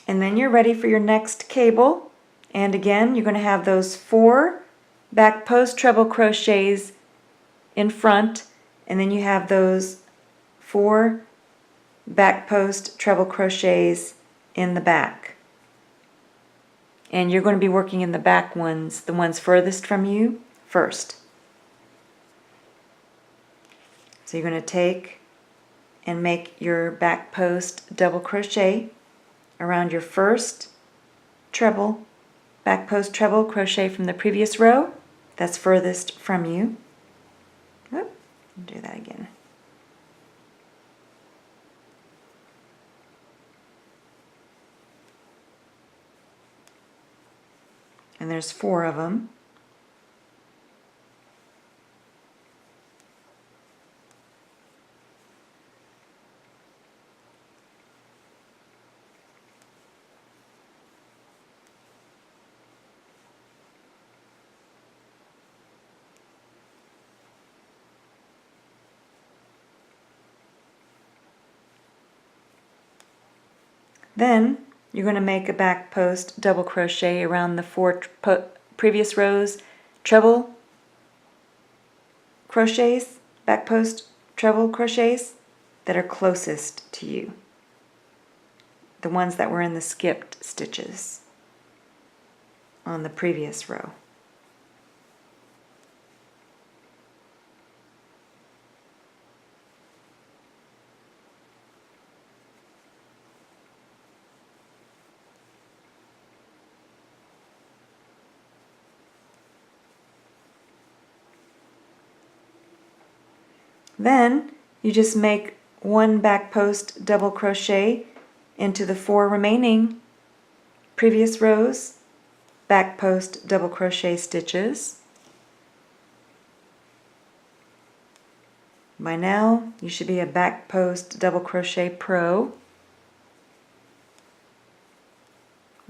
And then you're ready for your next cable. And again, you're going to have those 4 back post treble crochets in front, and then you have those 4 back post treble crochets in the back. And you're going to be working in the back ones, the ones furthest from you, first. So you're going to take and make your back post double crochet around your first treble, back post treble crochet from the previous row that's furthest from you. Oop, do that again. And there's 4 of them. Then you're going to make a back post double crochet around the 4 previous rows treble crochets, back post treble crochets that are closest to you, the ones that were in the skipped stitches on the previous row. Then you just make 1 back post double crochet into the 4 remaining previous rows back post double crochet stitches. By now you should be a back post double crochet pro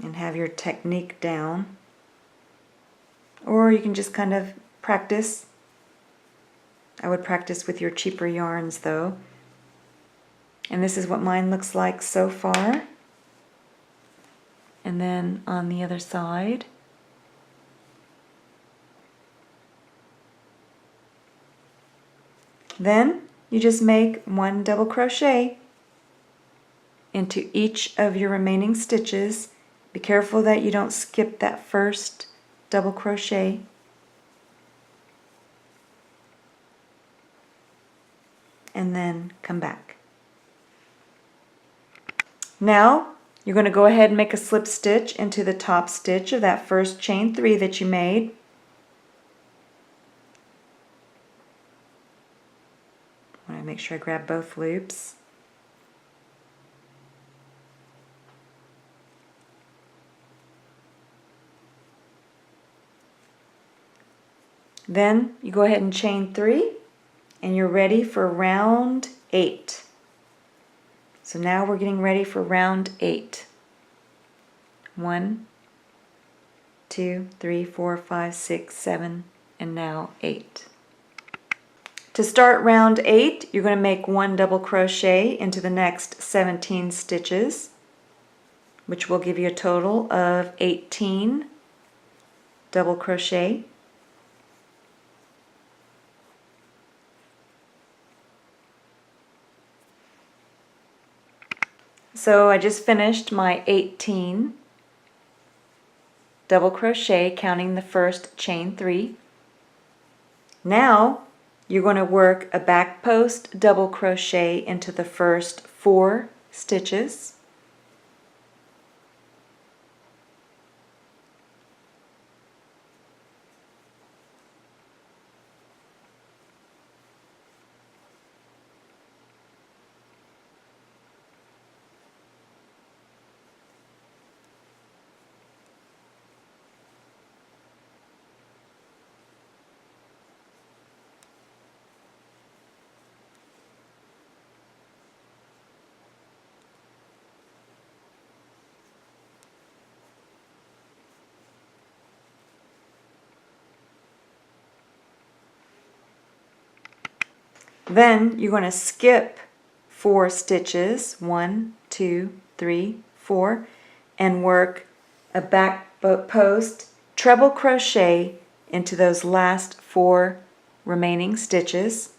and have your technique down, or you can just kind of practice. I would practice with your cheaper yarns though. And this is what mine looks like so far. And then on the other side. Then you just make 1 double crochet into each of your remaining stitches. Be careful that you don't skip that first double crochet. And then come back. Now you're going to go ahead and make a slip stitch into the top stitch of that first chain 3 that you made. I want to make sure I grab both loops. Then you go ahead and chain 3. And you're ready for round 8. So now we're getting ready for round 8. 1, 2, 3, 4, 5, 6, 7, and now 8. To start round 8, you're going to make 1 double crochet into the next 17 stitches, which will give you a total of 18 double crochet. So I just finished my 18 double crochet, counting the first chain 3. Now you're going to work a back post double crochet into the first 4 stitches. Then you're going to skip 4 stitches, 1, 2, 3, 4, and work a back post treble crochet into those last 4 remaining stitches.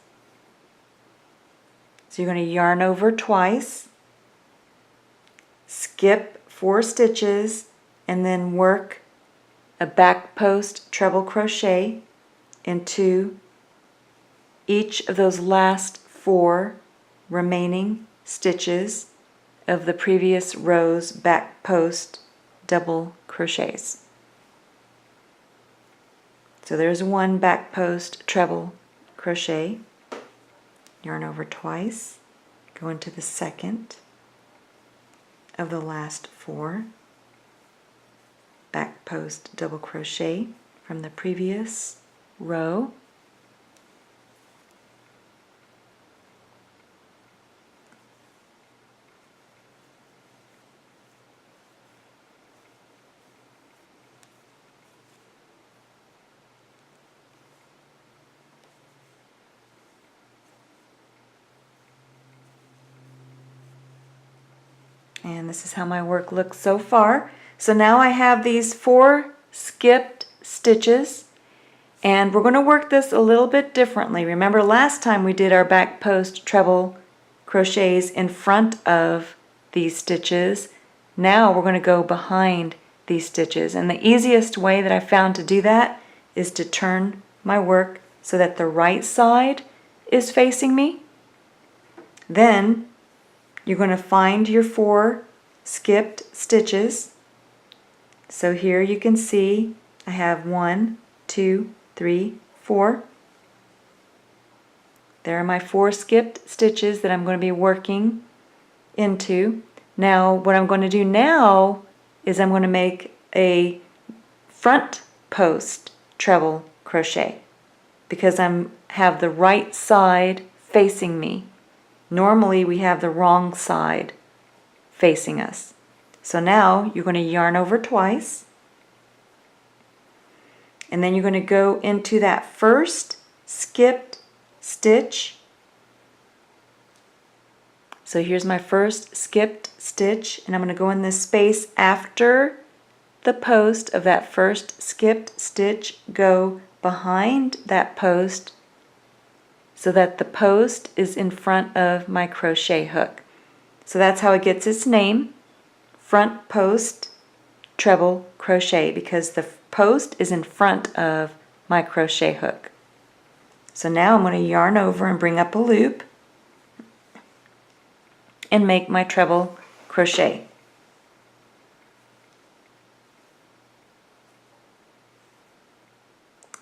So you're going to yarn over twice, skip 4 stitches, and then work a back post treble crochet into each of those last 4 remaining stitches of the previous row's back post double crochets. So there's 1 back post treble crochet, yarn over twice, go into the second of the last 4 back post double crochet from the previous row, and this is how my work looks so far. So now I have these 4 skipped stitches, and we're going to work this a little bit differently. Remember last time we did our back post treble crochets in front of these stitches. Now we're going to go behind these stitches, and the easiest way that I found to do that is to turn my work so that the right side is facing me. Then you're going to find your 4 skipped stitches. So here you can see I have 1, 2, 3, 4. There are my 4 skipped stitches that I'm going to be working into. Now what I'm going to do now is I'm going to make a front post treble crochet because I have the right side facing me. Normally we have the wrong side facing us. So now you're going to yarn over twice, and then you're going to go into that first skipped stitch. So here's my first skipped stitch, and I'm going to go in this space after the post of that first skipped stitch, go behind that post so that the post is in front of my crochet hook. So that's how it gets its name, front post treble crochet, because the post is in front of my crochet hook. So now I'm going to yarn over and bring up a loop and make my treble crochet.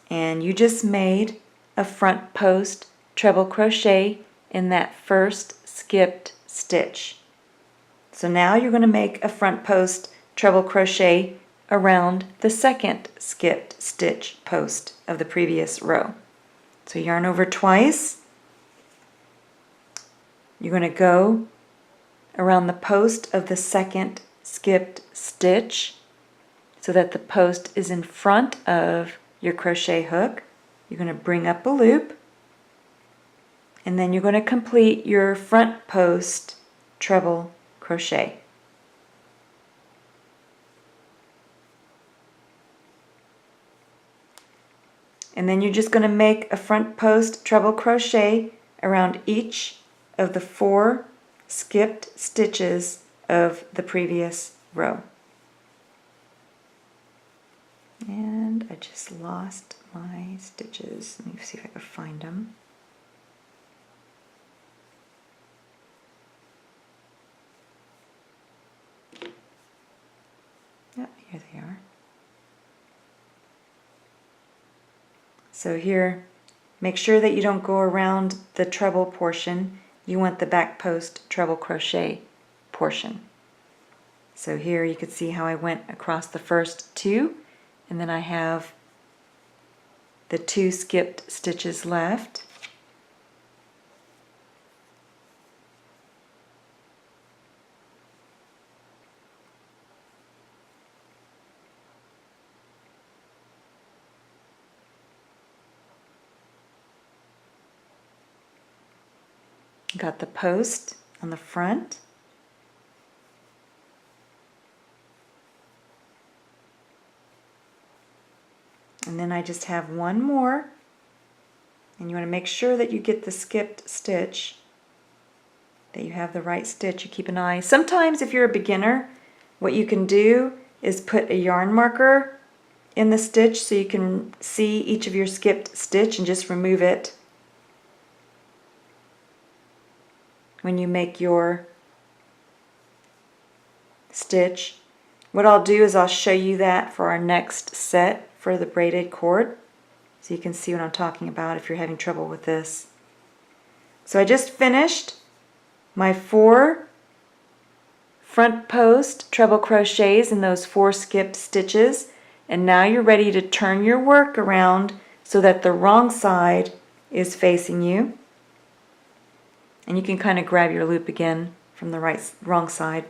And you just made a front post treble crochet in that first skipped stitch. So now you're going to make a front post treble crochet around the second skipped stitch post of the previous row. So yarn over twice. You're going to go around the post of the second skipped stitch so that the post is in front of your crochet hook. You're going to bring up a loop, and then you're going to complete your front post treble crochet. And then you're just going to make a front post treble crochet around each of the 4 skipped stitches of the previous row. And I just lost my stitches. Let me see if I can find them. Yep, here they are. So here, make sure that you don't go around the treble portion. You want the back post treble crochet portion. So here you can see how I went across the first 2, and then I have the 2 skipped stitches left. Got the post on the front. And then I just have one more, and you want to make sure that you get the skipped stitch, that you have the right stitch. You keep an eye. Sometimes if you're a beginner, what you can do is put a yarn marker in the stitch so you can see each of your skipped stitch and just remove it when you make your stitch. What I'll do is I'll show you that for our next set for the braided cord, so you can see what I'm talking about if you're having trouble with this. So I just finished my 4 front post treble crochets in those 4 skipped stitches, and now you're ready to turn your work around so that the wrong side is facing you. And you can kind of grab your loop again from the wrong side.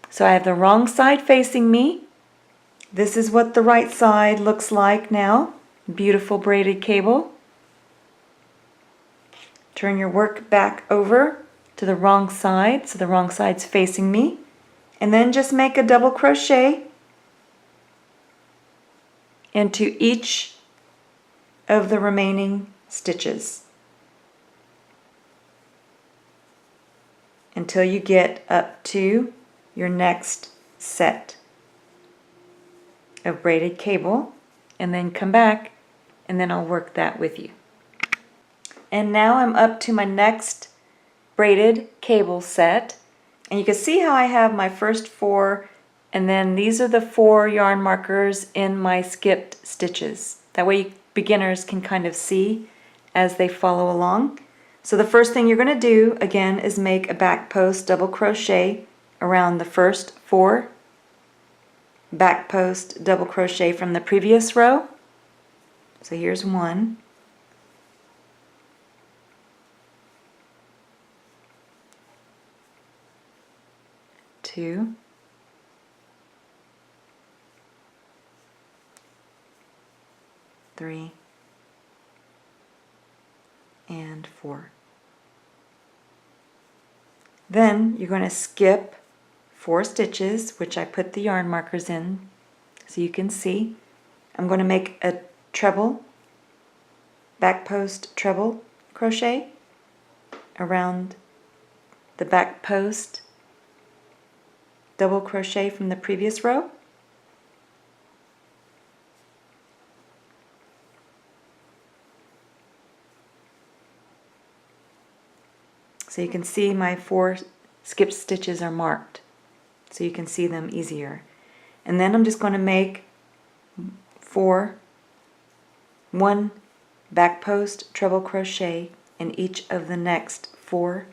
So I have the wrong side facing me. This is what the right side looks like now. Beautiful braided cable. Turn your work back over to the wrong side, so the wrong side's facing me. And then just make a double crochet into each of the remaining stitches until you get up to your next set of braided cable, and then come back and then I'll work that with you. And now I'm up to my next braided cable set, and you can see how I have my first 4, and then these are the 4 yarn markers in my skipped stitches. That way beginners can kind of see as they follow along. So the first thing you're going to do again is make a back post double crochet around the first 4 back post double crochet from the previous row. So here's 1, 2, 3, and 4. Then you're going to skip 4 stitches, which I put the yarn markers in so you can see. I'm going to make a treble, back post treble crochet around the back post double crochet from the previous row. So you can see my 4 skipped stitches are marked, so you can see them easier. And then I'm just going to make 1 back post treble crochet in each of the next 4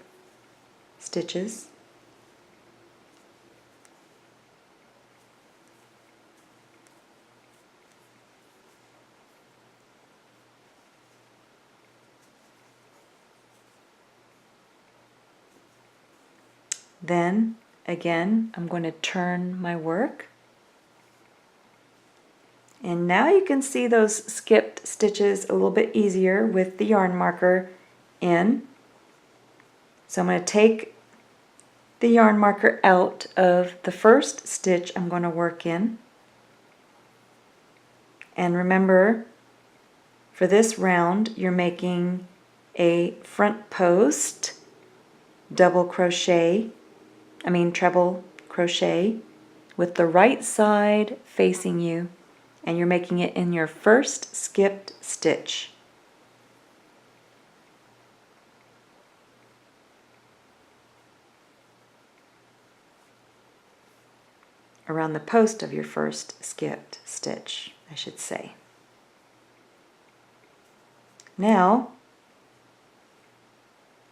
stitches. Then again I'm going to turn my work, and now you can see those skipped stitches a little bit easier with the yarn marker in. So I'm going to take the yarn marker out of the first stitch I'm going to work in, and remember for this round you're making a front post double crochet, treble crochet with the right side facing you, and you're making it in your first skipped stitch. Around the post of your first skipped stitch, I should say. Now,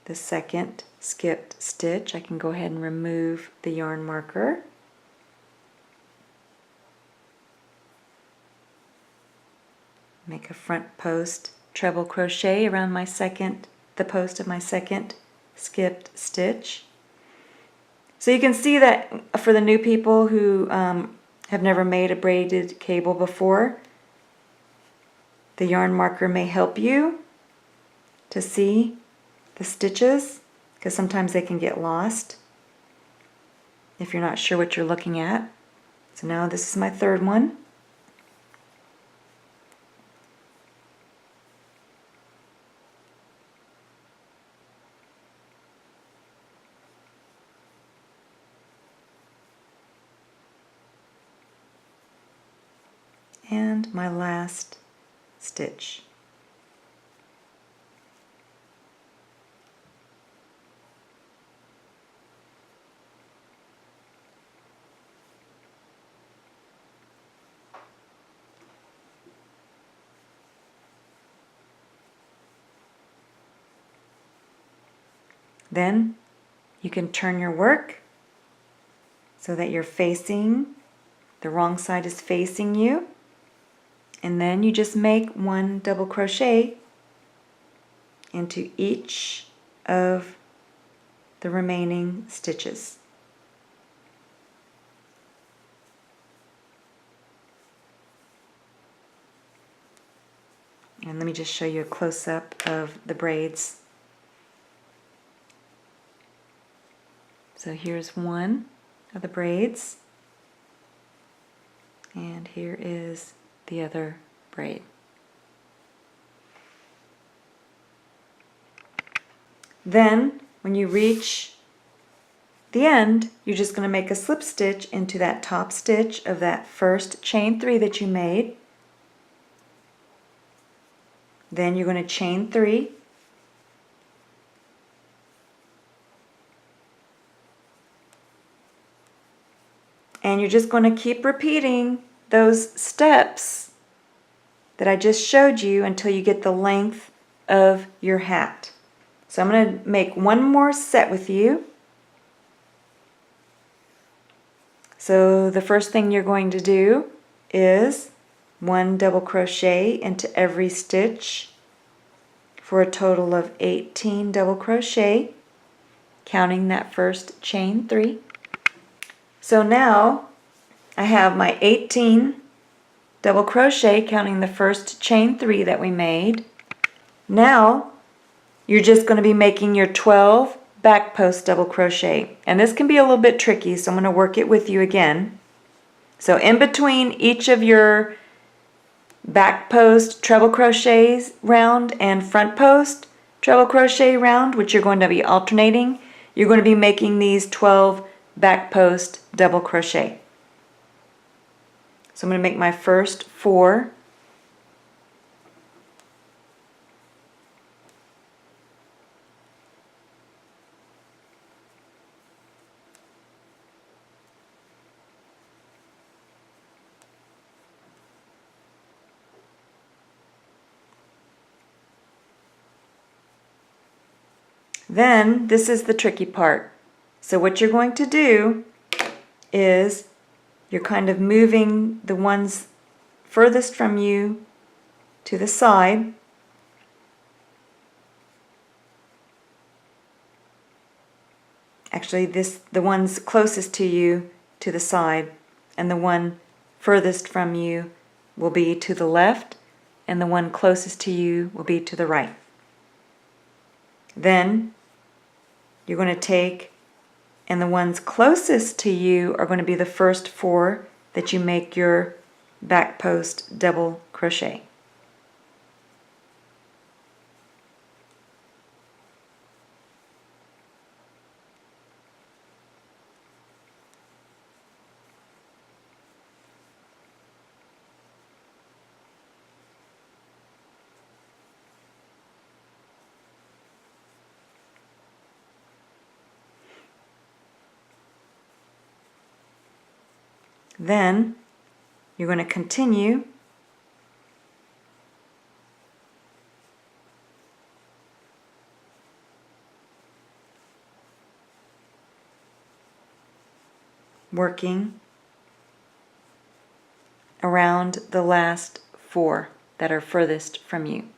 the second skipped stitch, I can go ahead and remove the yarn marker. Make a front post treble crochet around the post of my second skipped stitch. So you can see that for the new people who have never made a braided cable before, the yarn marker may help you to see the stitches, because sometimes they can get lost if you're not sure what you're looking at. So now this is my third one. And my last stitch. Then you can turn your work so that you're facing, the wrong side is facing you. And then you just make one double crochet into each of the remaining stitches. And let me just show you a close-up of the braids. So here's one of the braids, and here is the other braid. Then when you reach the end, you're just going to make a slip stitch into that top stitch of that first chain 3 that you made. Then you're going to chain 3, and you're just going to keep repeating those steps that I just showed you until you get the length of your hat. So I'm going to make one more set with you. So the first thing you're going to do is one double crochet into every stitch for a total of 18 double crochet, counting that first chain 3. So now I have my 18 double crochet, counting the first chain 3 that we made. Now you're just going to be making your 12 back post double crochet, and this can be a little bit tricky, so I'm going to work it with you again. So in between each of your back post treble crochets round and front post treble crochet round, which you're going to be alternating, you're going to be making these 12 back post double crochet. So I'm going to make my first 4. Then this is the tricky part. So what you're going to do is you're kind of moving the ones furthest from you to the side. Actually, the ones closest to you to the side, and the one furthest from you will be to the left, and the one closest to you will be to the right. Then you're going to take, and the ones closest to you are going to be the first 4 that you make your back post double crochet. Then you're going to continue working around the last 4 that are furthest from you.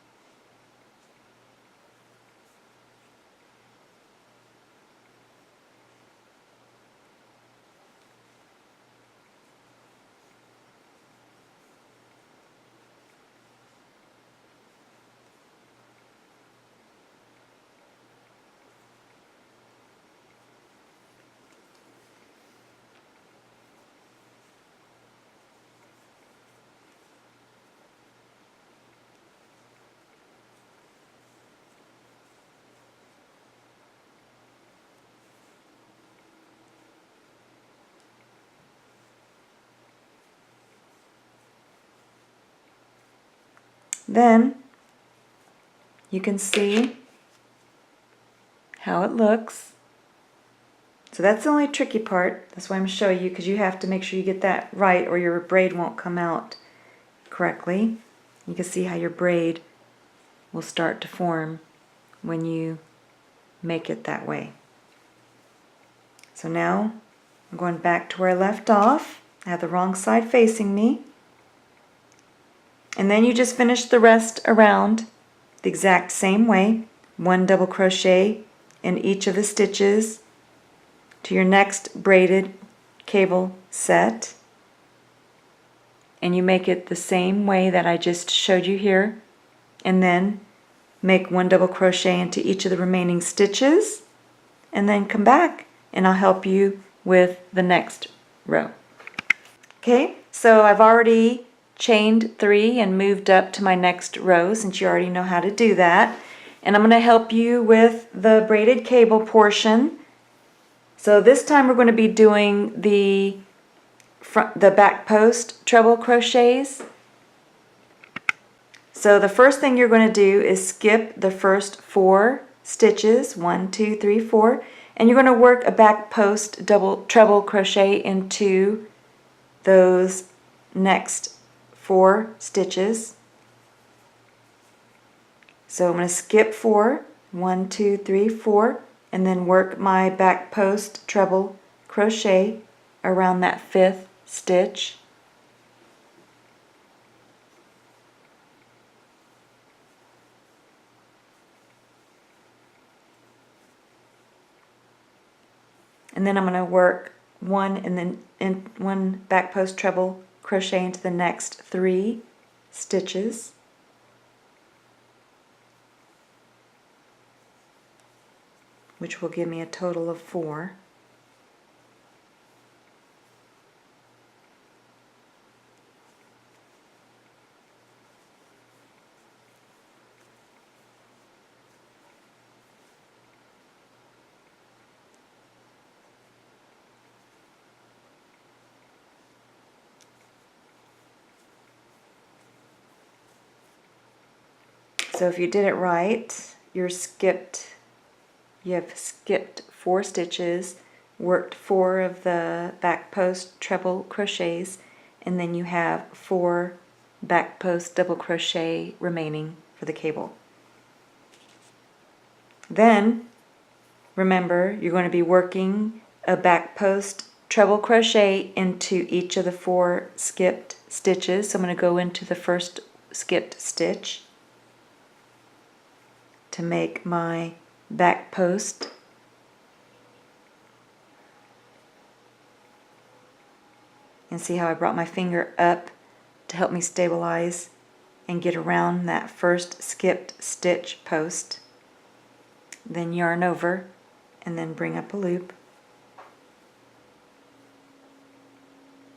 Then you can see how it looks. So that's the only tricky part. That's why I'm showing you, because you have to make sure you get that right or your braid won't come out correctly. You can see how your braid will start to form when you make it that way. So now I'm going back to where I left off. I have the wrong side facing me. And then you just finish the rest around the exact same way. 1 double crochet in each of the stitches to your next braided cable set. And you make it the same way that I just showed you here. And then make 1 double crochet into each of the remaining stitches. And then come back and I'll help you with the next row. Okay, so I've already chained 3 and moved up to my next row, since you already know how to do that. And I'm going to help you with the braided cable portion. So this time we're going to be doing the back post treble crochets. So the first thing you're going to do is skip the first 4 stitches, 1, 2, 3, 4, and you're going to work a back post treble crochet into those next 4 stitches. So I'm going to skip 4, 1, 2, 3, 4, and then work my back post treble crochet around that 5th stitch. And then I'm going to work 1 and then 1 back post treble crochet into the next 3 stitches. Which will give me a total of 4. So if you did it right, you have skipped 4 stitches, worked 4 of the back post treble crochets, and then you have 4 back post double crochet remaining for the cable. Then remember, you're going to be working a back post treble crochet into each of the 4 skipped stitches. So I'm going to go into the first skipped stitch to make my back post. And see how I brought my finger up to help me stabilize and get around that first skipped stitch post. Then yarn over and then bring up a loop.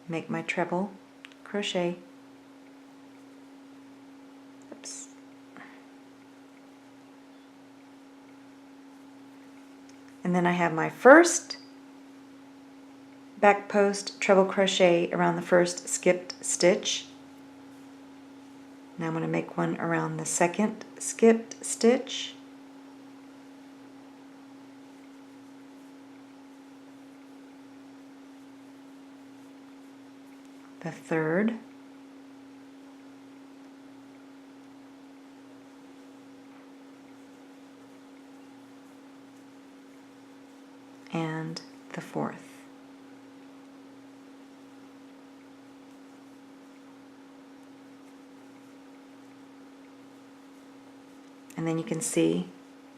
Make my treble crochet. Oops. And then I have my first back post treble crochet around the first skipped stitch. Now I'm going to make one around the second skipped stitch. The third. And the fourth. And then you can see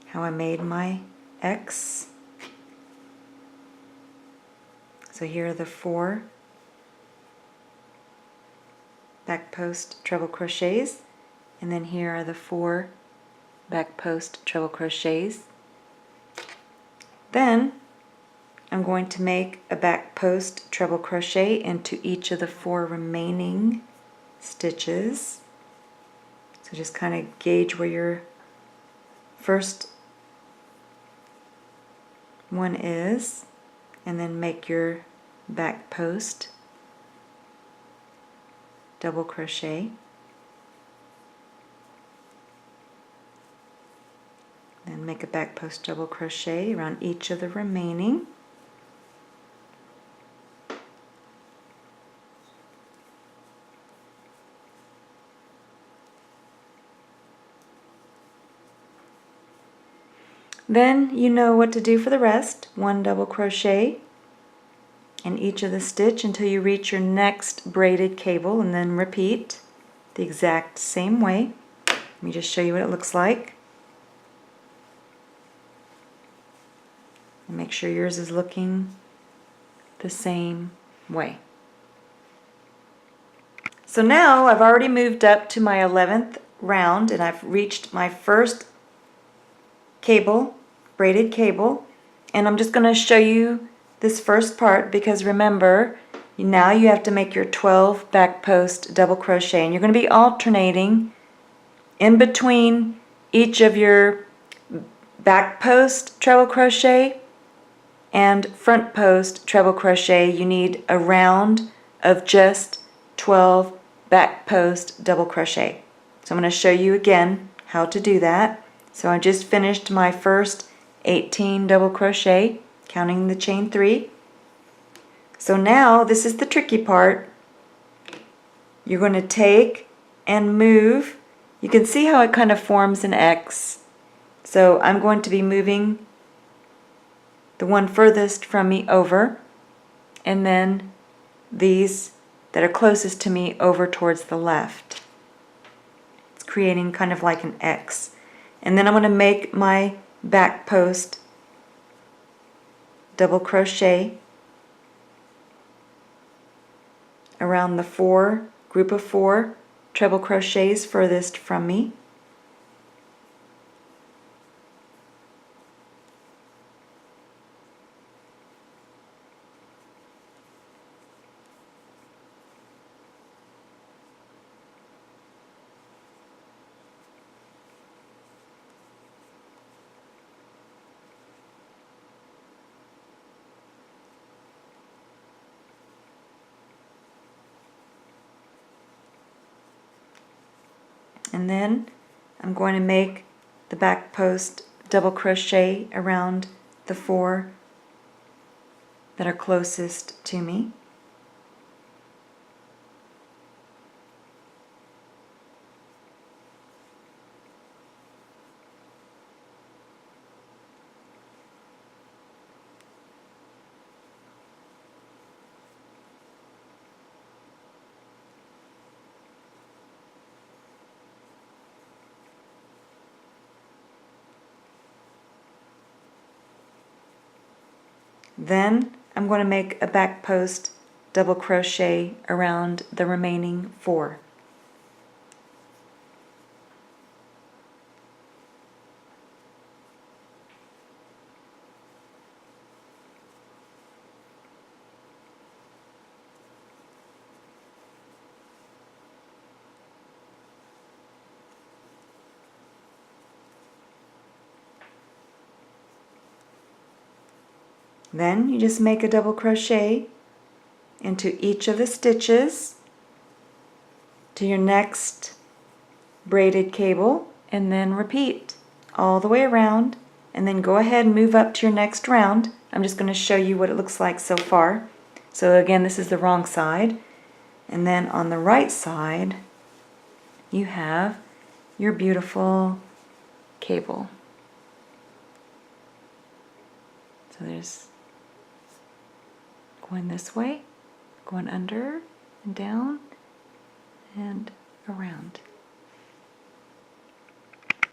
how I made my X. So here are the 4 back post treble crochets, and then here are the 4 back post treble crochets. Then I'm going to make a back post treble crochet into each of the 4 remaining stitches. So just kind of gauge where your first one is, and then make your back post double crochet. and make a back post double crochet around each of the remaining. Then you know what to do for the rest. 1 double crochet in each of the stitch until you reach your next braided cable, and then repeat the exact same way. Let me just show you what it looks like. And make sure yours is looking the same way. So now I've already moved up to my 11th round, and I've reached my first cable, braided cable, and I'm just going to show you this first part because remember, now you have to make your 12 back post double crochet, and you're going to be alternating in between each of your back post treble crochet and front post treble crochet. You need a round of just 12 back post double crochet. So I'm going to show you again how to do that. So I just finished my first 18 double crochet, counting the chain 3. So now this is the tricky part. You're going to take and move. You can see how it kind of forms an X. So I'm going to be moving the one furthest from me over, and then these that are closest to me over towards the left. It's creating kind of like an X. And then I'm going to make my back post double crochet around the group of 4 treble crochets furthest from me. And then I'm going to make the back post double crochet around the 4 that are closest to me. Then I'm going to make a back post double crochet around the remaining 4. Then you just make a double crochet into each of the stitches to your next braided cable, and then repeat all the way around, and then go ahead and move up to your next round. I'm just going to show you what it looks like so far. So again, this is the wrong side, and then on the right side you have your beautiful cable. So there's going this way, going under and down and around.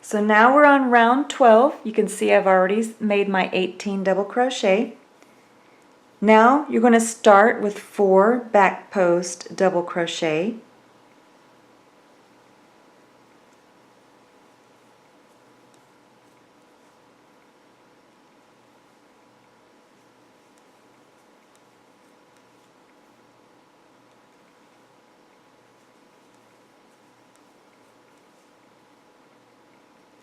So now we're on round 12. You can see I've already made my 18 double crochet. Now you're going to start with 4 back post double crochet.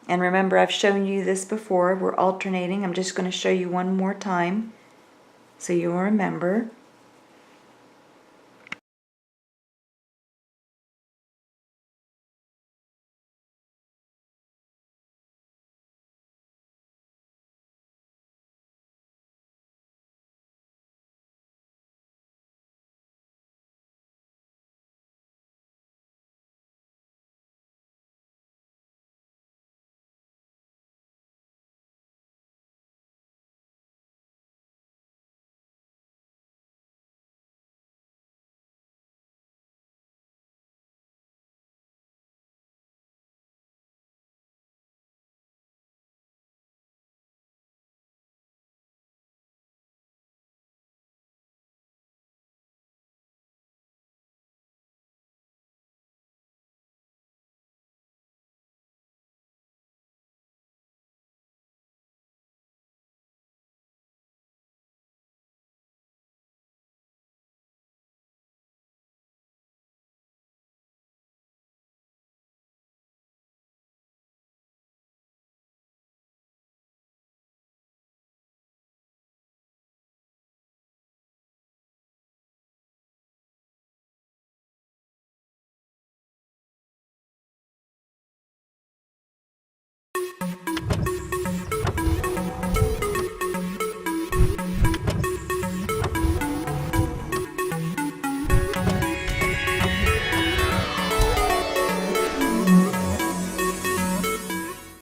And remember, I've shown you this before. We're alternating. I'm just going to show you one more time so you'll remember.